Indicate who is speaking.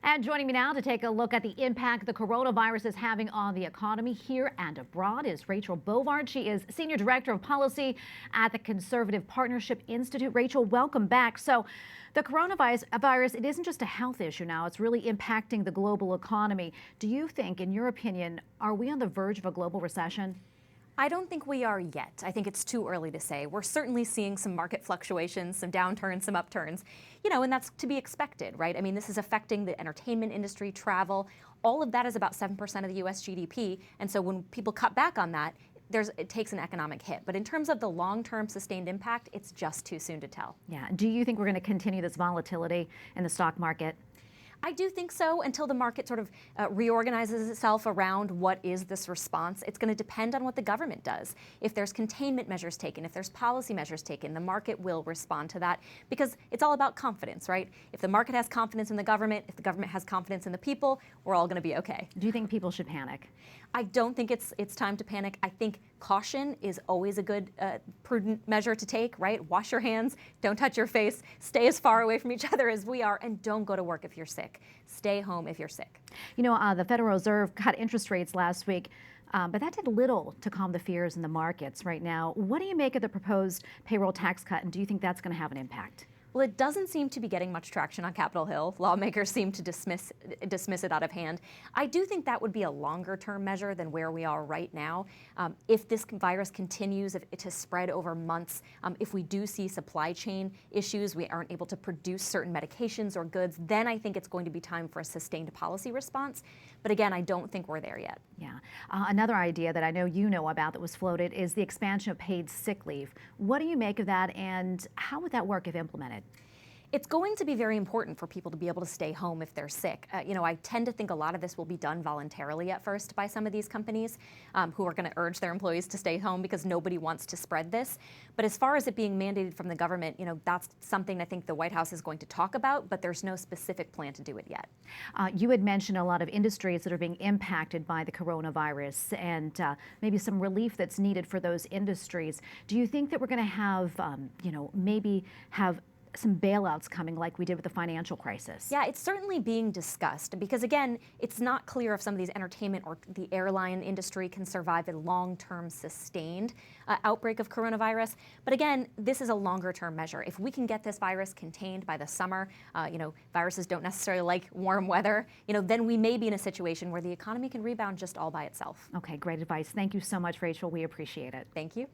Speaker 1: And joining me now to take a look at the impact the coronavirus is having on the economy here and abroad is Rachel Bovard. She is Senior Director of Policy at the Conservative Partnership Institute. Rachel, welcome back. So the coronavirus, it isn't just a health issue now, it's really impacting the global economy. Do you think, in your opinion, are we on the verge of a global recession?
Speaker 2: I don't think we are yet. I think it's too early to say. We're certainly seeing some market fluctuations, some downturns, some upturns, and that's to be expected, right? I mean, this is affecting the entertainment industry, travel. All of that is about 7% of the U.S. GDP. And so when people cut back on that, it takes an economic hit. But in terms of the long-term sustained impact, it's just too soon to tell.
Speaker 1: Yeah. Do you think we're going to continue this volatility in the stock market?
Speaker 2: I do think so, until the market sort of reorganizes itself around what is this response. It's going to depend on what the government does. If there's containment measures taken, if there's policy measures taken, the market will respond to that, because it's all about confidence, right? If the market has confidence in the government, if the government has confidence in the people, we're all going to be okay.
Speaker 1: Do you think people should panic?
Speaker 2: I don't think it's time to panic. I think caution is always a good, prudent measure to take, right? Wash your hands, don't touch your face, stay as far away from each other as we are, and don't go to work if you're sick. Stay home if you're sick.
Speaker 1: The Federal Reserve cut interest rates last week, but that did little to calm the fears in the markets right now. What do you make of the proposed payroll tax cut, and do you think that's going to have an impact?
Speaker 2: Well, it doesn't seem to be getting much traction on Capitol Hill. Lawmakers seem to dismiss it out of hand. I do think that would be a longer-term measure than where we are right now. If this virus continues to spread over months, if we do see supply chain issues, we aren't able to produce certain medications or goods, then I think it's going to be time for a sustained policy response. But again, I don't think we're there yet.
Speaker 1: Yeah. Another idea that I know you know about that was floated is the expansion of paid sick leave. What do you make of that, and how would that work if implemented?
Speaker 2: It's going to be very important for people to be able to stay home if they're sick. I tend to think a lot of this will be done voluntarily at first by some of these companies who are going to urge their employees to stay home because nobody wants to spread this. But as far as it being mandated from the government, that's something I think the White House is going to talk about, but there's no specific plan to do it yet.
Speaker 1: You had mentioned a lot of industries that are being impacted by the coronavirus and maybe some relief that's needed for those industries. Do you think that we're going to have, maybe have some bailouts coming like we did with the financial crisis?
Speaker 2: Yeah, it's certainly being discussed because, again, it's not clear if some of these entertainment or the airline industry can survive a long-term sustained outbreak of coronavirus. But again, this is a longer-term measure. If we can get this virus contained by the summer, viruses don't necessarily like warm weather, then we may be in a situation where the economy can rebound just all by itself.
Speaker 1: Okay, great advice. Thank you so much, Rachel. We appreciate it.
Speaker 2: Thank you.